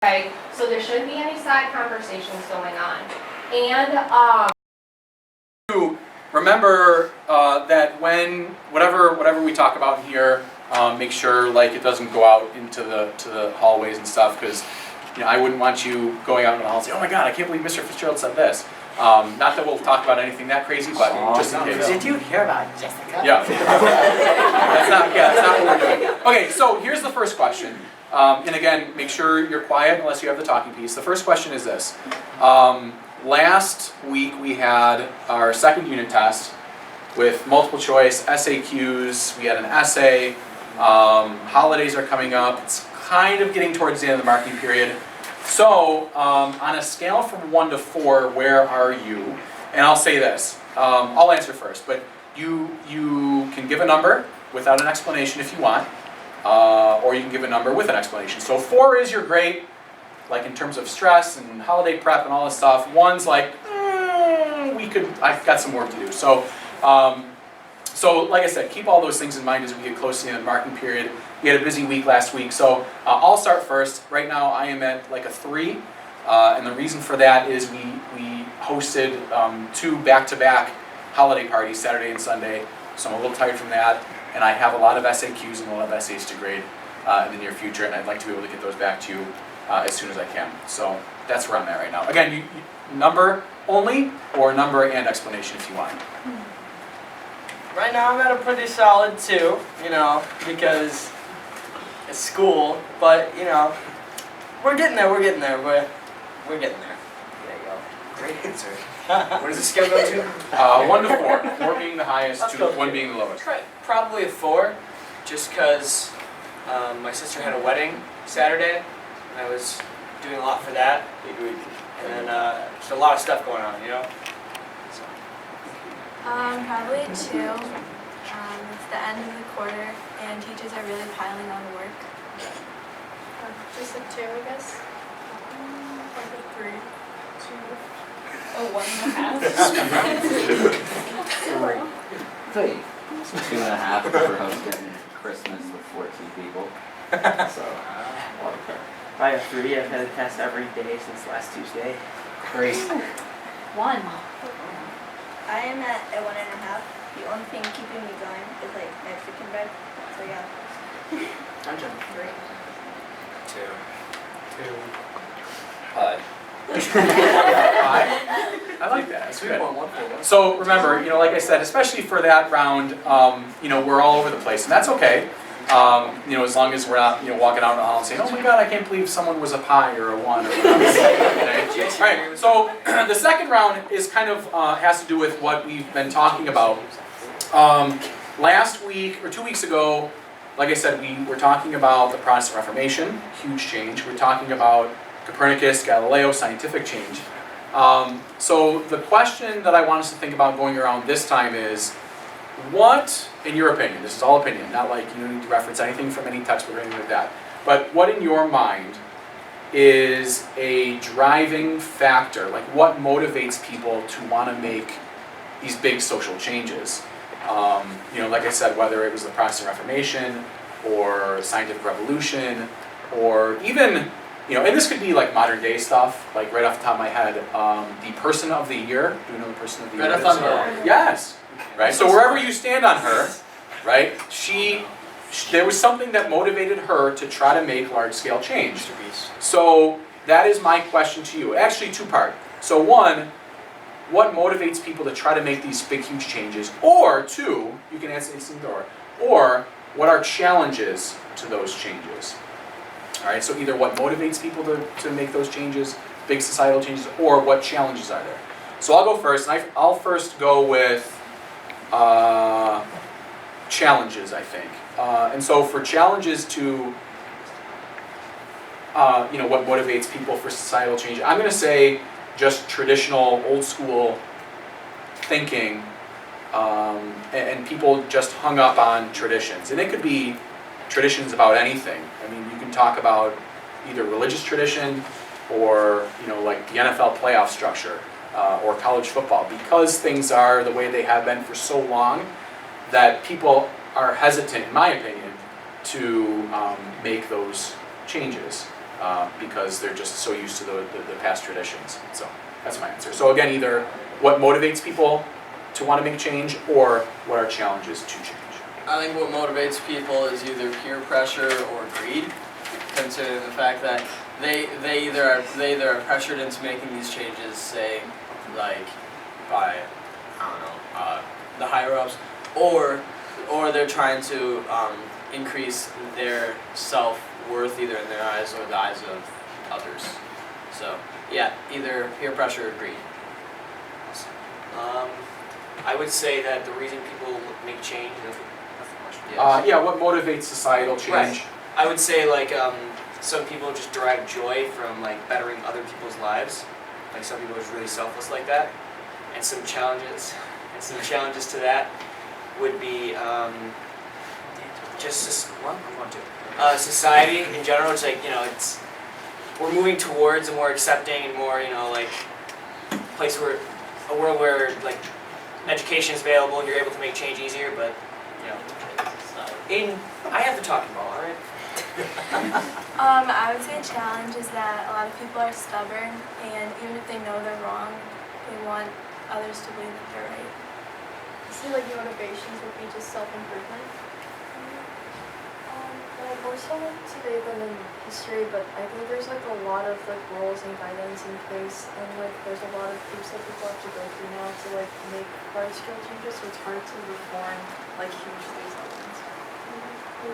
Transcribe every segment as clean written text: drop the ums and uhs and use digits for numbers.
Okay, so there shouldn't be any side conversations going on. And remember that when whatever we talk about in here, make sure like it doesn't go out into the hallways and stuff, because I wouldn't want you going out in the hall and saying, "Oh my God, I can't believe Mr. Fitzgerald said this." Not that we'll talk about anything that crazy, but just in case. Did you hear about Jessica? Yeah. That's not what we're doing. Okay, so here's the first question. And again, make sure you're quiet unless you have the talking piece. The first question is this. Last week we had our second unit test with multiple choice, SAQs, we had an essay, holidays are coming up, it's kind of getting towards the end of the marking period. So on a scale from 1 to 4, where are you? And I'll say this, I'll answer first, but you can give a number without an explanation if you want, or you can give a number with an explanation. So 4 is you're great, like in terms of stress and holiday prep and all this stuff. 1's like, I've got some work to do. So like I said, keep all those things in mind as we get close to the end of the marking period. We had a busy week last week, so I'll start first. Right now I am at like a 3, and the reason for that is we hosted 2 back-to-back holiday parties, Saturday and Sunday, so I'm a little tired from that, and I have a lot of SAQs and a lot of essays to grade in the near future, and I'd like to be able to get those back to you as soon as I can. So that's where I'm at right now. Again, you number only, or number and explanation if you want. Right now I'm at a pretty solid 2, because it's school, but we're getting there, we're getting there. There you go. Great answer. What does the scale go to? 1 to 4. 4 being the highest, 1 being the lowest. Probably a 4, just because my sister had a wedding Saturday, and I was doing a lot for that. Big week. And then just a lot of stuff going on, So. Probably a 2. It's the end of the quarter, and teachers are really piling on work. just a 2, I guess. Like a 3. 2. 1.5. 3. 2.5 for hosting Christmas with 14 people. So, I have 3. I've had a test every day since last Tuesday. Great. 1. I am at a 1.5. The only thing keeping me going is like my freaking bed. So yeah. I'm jumping 3. 2. I like that. That's good. So remember, like I said, especially for that round, we're all over the place, and that's okay. As long as we're not, walking out in the hall and saying, "Oh my God, I can't believe someone was a pie or a 1." Or okay? All right. So the second round is kind of has to do with what we've been talking about. Last week or 2 weeks ago, like I said, we were talking about the Protestant Reformation, huge change. We're talking about Copernicus, Galileo, scientific change. So the question that I want us to think about going around this time is, what, in your opinion, this is all opinion, not like you don't need to reference anything from any textbook or anything like that, but what in your mind is a driving factor? Like what motivates people to want to make these big social changes? Like I said, whether it was the Protestant Reformation or scientific revolution, or even, and this could be like modern day stuff, like right off the top of my head, the person of the year. Do you know the person of the year? Greta Thunberg. Yes. Right. So wherever you stand on her, right? There was something that motivated her to try to make large-scale change. So that is my question to you. Actually, 2-part. So 1, what motivates people to try to make these big, huge changes? Or 2, you can answer this in the door. Or what are challenges to those changes? All right. So either what motivates people to make those changes, big societal changes, or what challenges are there? So I'll go first. And I'll first go with challenges, I think. And so for challenges to, what motivates people for societal change, I'm going to say just traditional, old school thinking, and people just hung up on traditions. And it could be traditions about anything. I mean, you can talk about either religious tradition or, like the NFL playoff structure. Or college football, because things are the way they have been for so long that people are hesitant, in my opinion, to make those changes. because they're just so used to the past traditions. So that's my answer. So again, either what motivates people to want to make change, or what are challenges to change. I think what motivates people is either peer pressure or greed, considering the fact that they either are pressured into making these changes, say, like by the higher ups, or they're trying to increase their self-worth either in their eyes or the eyes of others. So yeah, either peer pressure or greed. I would say that the reason people make change. That's the question. Yeah, what motivates societal change? Right. I would say like some people just derive joy from like bettering other people's lives. Like some people are just really selfless like that. And some challenges to that would be society in general. It's like, we're moving towards a more accepting and more, like a world where like education is available and you're able to make change easier, but I have the talking ball, all right? I would say a challenge is that a lot of people are stubborn, and even if they know they're wrong, they want others to believe that they're right. I see like motivations would be just self-improvement. Well, more so like today than in history, but I think there's like a lot of like rules and guidelines in place, and like there's a lot of hoops that people have to go through now to like make large-scale changes, so it's hard to reform like huge things at once. The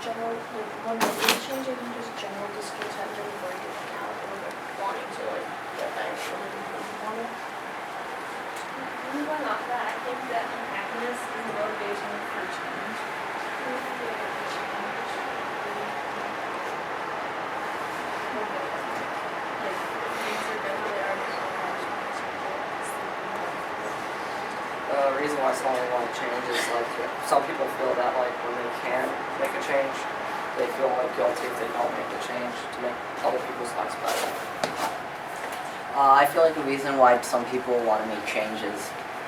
general, like when making change, I think just general discourse has really burned it out and like wanting to like get back to what you wanted. Moving off that, I think that unhappiness is a motivation for change. The reason why someone would want to change is like some people feel that like when they can make a change, they feel like guilty if they don't make the change to make other people's lives better. I feel like the reason why some people want to make changes,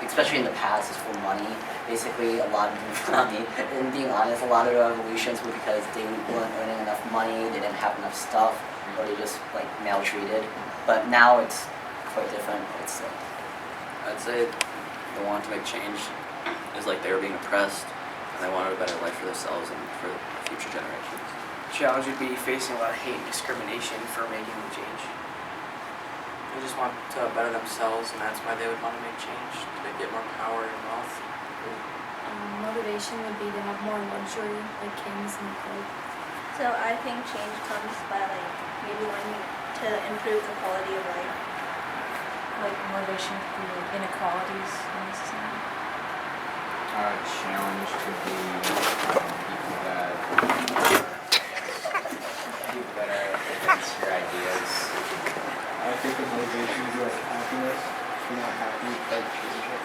especially in the past, is for money. Basically, a lot of, I mean, and being honest, a lot of revolutions were because they weren't earning enough money, they didn't have enough stuff, or they just like maltreated. But now it's quite different. It's I'd say they wanted to make change is like they were being oppressed and they wanted a better life for themselves and for future generations. Challenge would be facing a lot of hate and discrimination for making the change. They just want to better themselves, and that's why they would want to make change, to get more power and wealth. Motivation would be to have more luxury, like kings and like. So I think change comes by like maybe wanting to improve the quality of life. Like motivation could be like inequalities in the society. Challenge could be people that are against your ideas. I think the motivation would be like happiness. If you're not happy, like change it.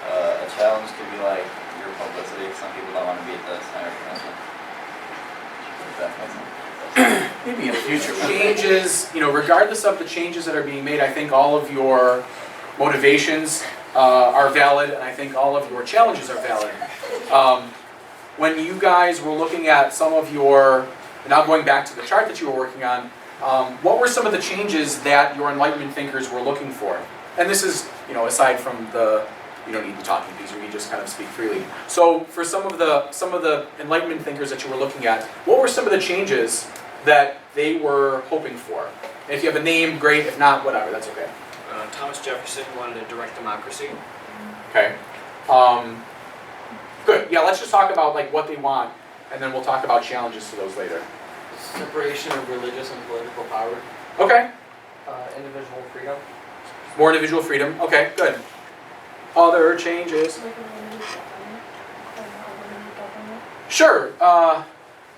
A challenge could be like your publicity. Some people don't want to be at the center for nothing. Maybe in the future. Changes, regardless of the changes that are being made, I think all of your motivations are valid, and I think all of your challenges are valid. When you guys were looking at some of your, now going back to the chart that you were working on, what were some of the changes that your Enlightenment thinkers were looking for? And this is, aside from the, you don't need the talking piece, we can just kind of speak freely. So for some of the Enlightenment thinkers that you were looking at, what were some of the changes that they were hoping for? And if you have a name, great. If not, whatever, that's okay. Thomas Jefferson wanted a direct democracy. Okay. Good. Yeah, let's just talk about like what they want, and then we'll talk about challenges to those later. Separation of religious and political power. Okay. Individual freedom. More individual freedom. Okay, good. Other changes. Like a limited government. Sure.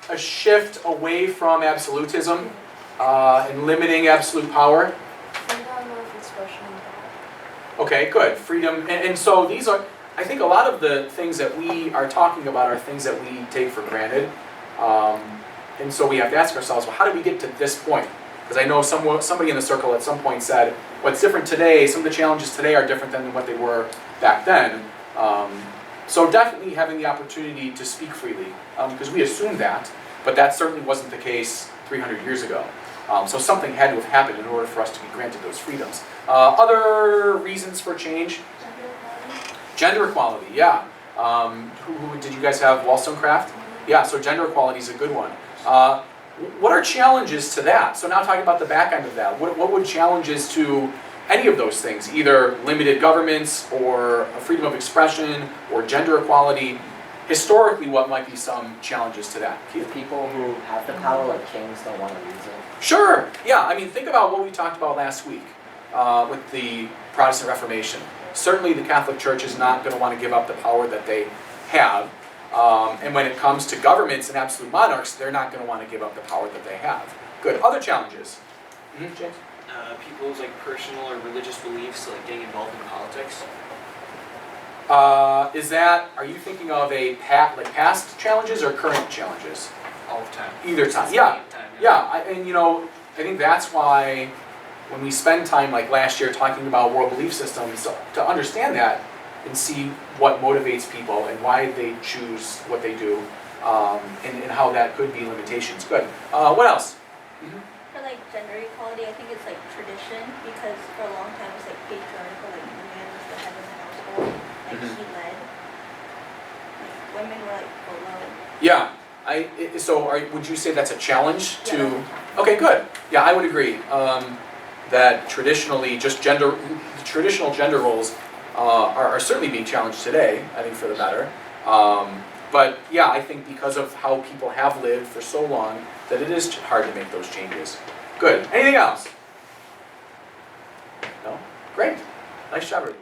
A shift away from absolutism and limiting absolute power. Freedom of expression and thought. Okay, good. Freedom. And so these are, I think a lot of the things that we are talking about are things that we take for granted. And so we have to ask ourselves, well, how did we get to this point? Because I know somebody in the circle at some point said, what's different today, some of the challenges today are different than what they were back then. So definitely having the opportunity to speak freely, because we assumed that, but that certainly wasn't the case 300 years ago. So something had to have happened in order for us to be granted those freedoms. Other reasons for change? Gender equality, yeah. Did you guys have Wollstonecraft? Yeah, so gender equality is a good one. What are challenges to that? So now talking about the back end of that, what would challenges to any of those things, either limited governments or freedom of expression or gender equality, historically what might be some challenges to that? The people who have the power, like kings, don't want to use it. Sure, yeah, I mean think about what we talked about last week with the Protestant Reformation. Certainly the Catholic Church is not going to want to give up the power that they have. And when it comes to governments and absolute monarchs, they're not going to want to give up the power that they have. Good. Other challenges? James? People's like personal or religious beliefs, like getting involved in politics. Are you thinking of past challenges or current challenges? All the time. Either time. Since Yeah. the time, Yeah. I think that's why when we spend time like last year talking about world belief systems, to understand that and see what motivates people and why they choose what they do, and how that could be limitations. Good. What else? For like gender equality, I think it's like tradition because for a long time it's like patriarchal, like the man was the head of the household, like he led. Like women were like below. Yeah. Would you say that's a challenge to? Yeah. Okay, good. Yeah, I would agree. That traditionally, traditional gender roles are certainly being challenged today. I think for the better. But yeah, I think because of how people have lived for so long, that it is hard to make those changes. Good. Anything else? No? Great. Nice job, everybody.